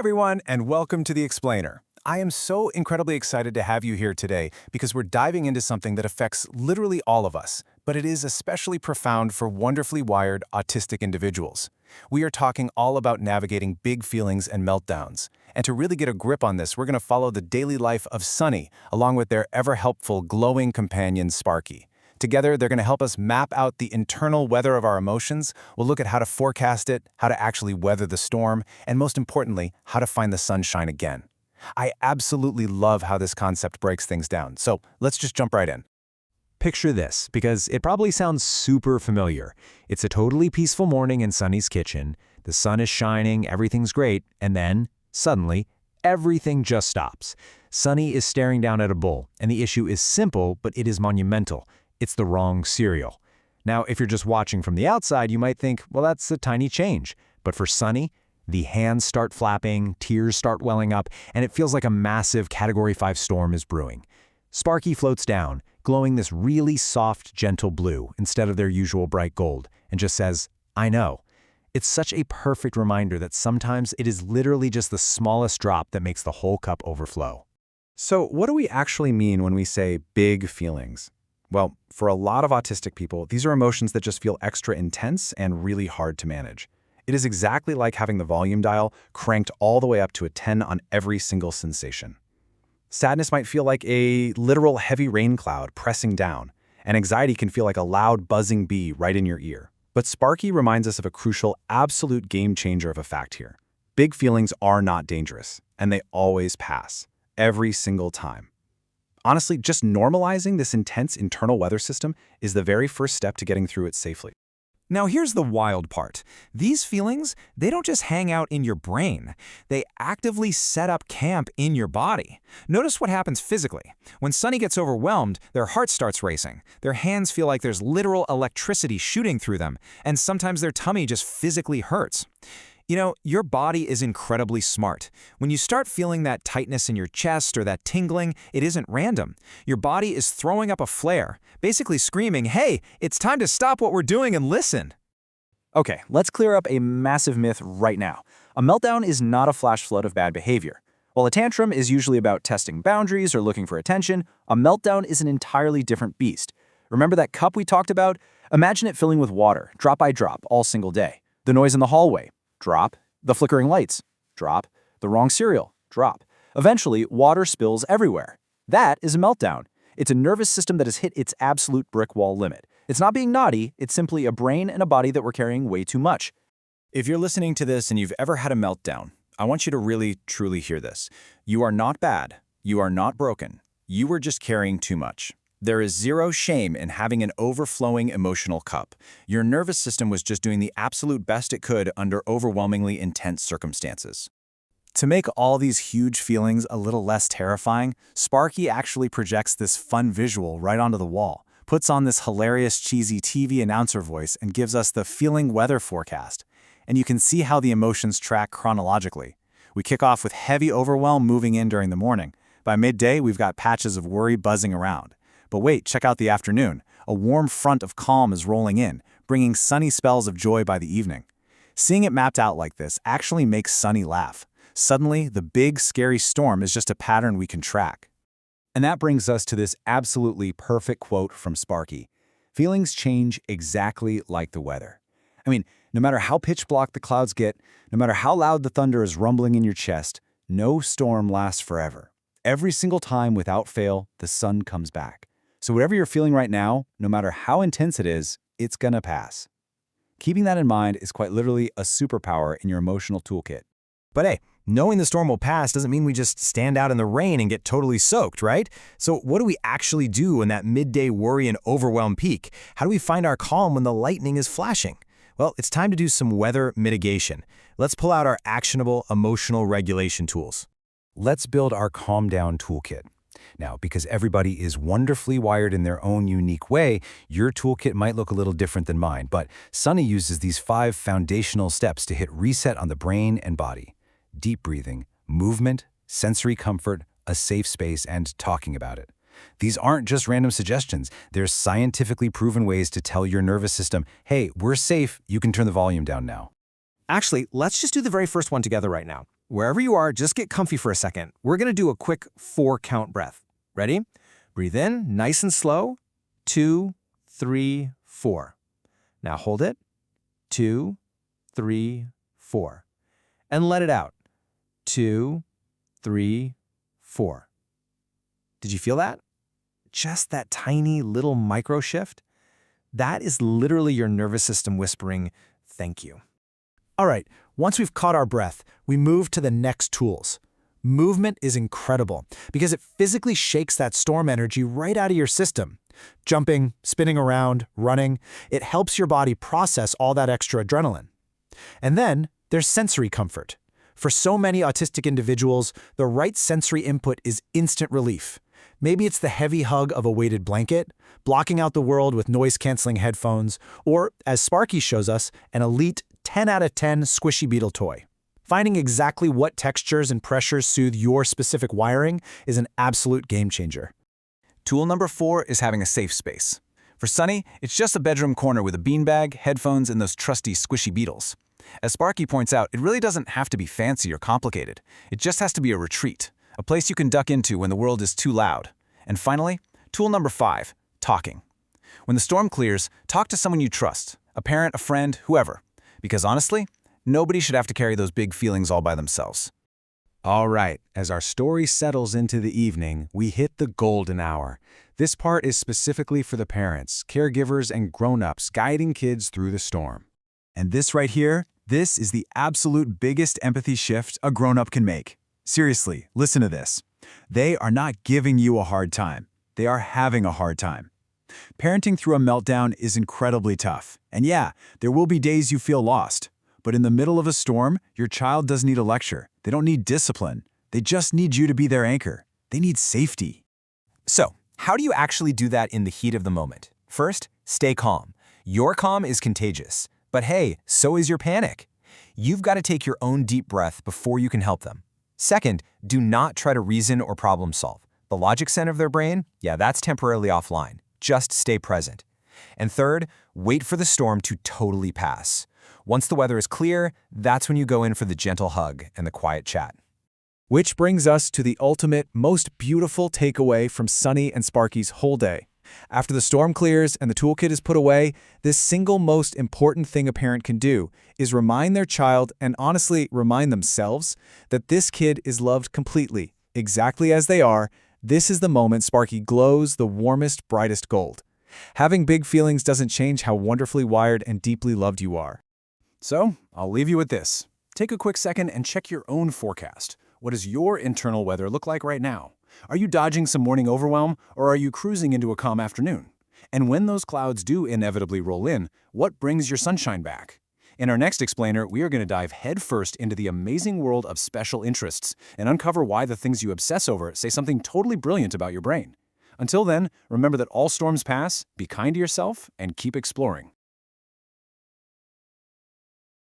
everyone, and welcome to The Explainer. I am so incredibly excited to have you here today because we're diving into something that affects literally all of us, but it is especially profound for wonderfully wired autistic individuals. We are talking all about navigating big feelings and meltdowns. And to really get a grip on this, we're going to follow the daily life of Sunny, along with their ever-helpful, glowing companion, Sparky. Together, they're going to help us map out the internal weather of our emotions. We'll look at how to forecast it, how to actually weather the storm, and most importantly, how to find the sunshine again. I absolutely love how this concept breaks things down, so let's just jump right in. Picture this, because it probably sounds super familiar. It's a totally peaceful morning in Sunny's kitchen. The sun is shining, everything's great, and then, suddenly, everything just stops. Sunny is staring down at a bowl, and the issue is simple, but it is monumental. It's the wrong cereal. Now, if you're just watching from the outside, you might think, well, that's a tiny change. But for Sunny, the hands start flapping, tears start welling up, and it feels like a massive Category 5 storm is brewing. Sparky floats down, glowing this really soft, gentle blue instead of their usual bright gold, and just says, I know. It's such a perfect reminder that sometimes it is literally just the smallest drop that makes the whole cup overflow. So what do we actually mean when we say big feelings? Well, for a lot of autistic people, these are emotions that just feel extra intense and really hard to manage. It is exactly like having the volume dial cranked all the way up to a 10 on every single sensation. Sadness might feel like a literal heavy rain cloud pressing down, and anxiety can feel like a loud buzzing bee right in your ear. But Sparky reminds us of a crucial, absolute game changer of a fact here. Big feelings are not dangerous, and they always pass, every single time. Honestly, just normalizing this intense internal weather system is the very first step to getting through it safely. Now here's the wild part. These feelings, they don't just hang out in your brain. They actively set up camp in your body. Notice what happens physically. When Sunny gets overwhelmed, their heart starts racing. Their hands feel like there's literal electricity shooting through them, and sometimes their tummy just physically hurts. You know, your body is incredibly smart. When you start feeling that tightness in your chest or that tingling, it isn't random. Your body is throwing up a flare, basically screaming, hey, it's time to stop what we're doing and listen. Okay, let's clear up a massive myth right now. A meltdown is not a flash flood of bad behavior. While a tantrum is usually about testing boundaries or looking for attention, a meltdown is an entirely different beast. Remember that cup we talked about? Imagine it filling with water, drop by drop, all single day. The noise in the hallway. Drop. The flickering lights. Drop. The wrong cereal. Drop. Eventually, water spills everywhere. That is a meltdown. It's a nervous system that has hit its absolute brick wall limit. It's not being naughty, it's simply a brain and a body that we're carrying way too much. If you're listening to this and you've ever had a meltdown, I want you to really, truly hear this. You are not bad. You are not broken. You were just carrying too much. There is zero shame in having an overflowing emotional cup. Your nervous system was just doing the absolute best it could under overwhelmingly intense circumstances. To make all these huge feelings a little less terrifying, Sparky actually projects this fun visual right onto the wall, puts on this hilarious cheesy TV announcer voice, and gives us the feeling weather forecast. And you can see how the emotions track chronologically. We kick off with heavy overwhelm moving in during the morning. By midday, we've got patches of worry buzzing around. But wait, check out the afternoon. A warm front of calm is rolling in, bringing sunny spells of joy by the evening. Seeing it mapped out like this actually makes Sunny laugh. Suddenly, the big, scary storm is just a pattern we can track. And that brings us to this absolutely perfect quote from Sparky. Feelings change exactly like the weather. I mean, no matter how pitch black the clouds get, no matter how loud the thunder is rumbling in your chest, no storm lasts forever. Every single time, without fail, the sun comes back. So whatever you're feeling right now, no matter how intense it is, it's gonna pass. Keeping that in mind is quite literally a superpower in your emotional toolkit. But hey, knowing the storm will pass doesn't mean we just stand out in the rain and get totally soaked, right? So what do we actually do in that midday worry and overwhelm peak? How do we find our calm when the lightning is flashing? Well, it's time to do some weather mitigation. Let's pull out our actionable emotional regulation tools. Let's build our Calm Down toolkit. Now, because everybody is wonderfully wired in their own unique way, your toolkit might look a little different than mine, but Sunny uses these 5 foundational steps to hit reset on the brain and body. Deep breathing, movement, sensory comfort, a safe space, and talking about it. These aren't just random suggestions. They're scientifically proven ways to tell your nervous system, hey, we're safe, you can turn the volume down now. Actually, let's just do the very first one together right now. Wherever you are, just get comfy for a second. We're going to do a quick 4-count breath. Ready? Breathe in, nice and slow. 2, 3, 4. Now hold it. 2, 3, 4. And let it out. 2, 3, 4. Did you feel that? Just that tiny little micro shift? That is literally your nervous system whispering, thank you. All right, once we've caught our breath, we move to the next tools. Movement is incredible because it physically shakes that storm energy right out of your system. Jumping, spinning around, running, it helps your body process all that extra adrenaline. And then there's sensory comfort. For so many autistic individuals, the right sensory input is instant relief. Maybe it's the heavy hug of a weighted blanket, blocking out the world with noise-canceling headphones, or, as Sparky shows us, an elite 10 out of 10 squishy beetle toy. Finding exactly what textures and pressures soothe your specific wiring is an absolute game changer. Tool number 4 is having a safe space. For Sunny, it's just a bedroom corner with a beanbag, headphones, and those trusty squishy beetles. As Sparky points out, it really doesn't have to be fancy or complicated. It just has to be a retreat, a place you can duck into when the world is too loud. And finally, tool number 5, talking. When the storm clears, talk to someone you trust, a parent, a friend, whoever. Because honestly, nobody should have to carry those big feelings all by themselves. All right, as our story settles into the evening, we hit the golden hour. This part is specifically for the parents, caregivers, and grown-ups guiding kids through the storm. And this right here, this is the absolute biggest empathy shift a grown-up can make. Seriously, listen to this. They are not giving you a hard time. They are having a hard time. Parenting through a meltdown is incredibly tough. And yeah, there will be days you feel lost. But in the middle of a storm, your child doesn't need a lecture. They don't need discipline. They just need you to be their anchor. They need safety. So, how do you actually do that in the heat of the moment? First, stay calm. Your calm is contagious. But hey, so is your panic. You've got to take your own deep breath before you can help them. Second, do not try to reason or problem solve. The logic center of their brain, yeah, that's temporarily offline. Just stay present. And third, wait for the storm to totally pass. Once the weather is clear, that's when you go in for the gentle hug and the quiet chat. Which brings us to the ultimate, most beautiful takeaway from Sunny and Sparky's whole day. After the storm clears and the toolkit is put away, this single most important thing a parent can do is remind their child, and honestly remind themselves, that this kid is loved completely, exactly as they are. This is the moment Sparky glows the warmest, brightest gold. Having big feelings doesn't change how wonderfully wired and deeply loved you are. So, I'll leave you with this. Take a quick second and check your own forecast. What does your internal weather look like right now? Are you dodging some morning overwhelm, or are you cruising into a calm afternoon? And when those clouds do inevitably roll in, what brings your sunshine back? In our next explainer, we are going to dive headfirst into the amazing world of special interests and uncover why the things you obsess over say something totally brilliant about your brain. Until then, remember that all storms pass, be kind to yourself, and keep exploring.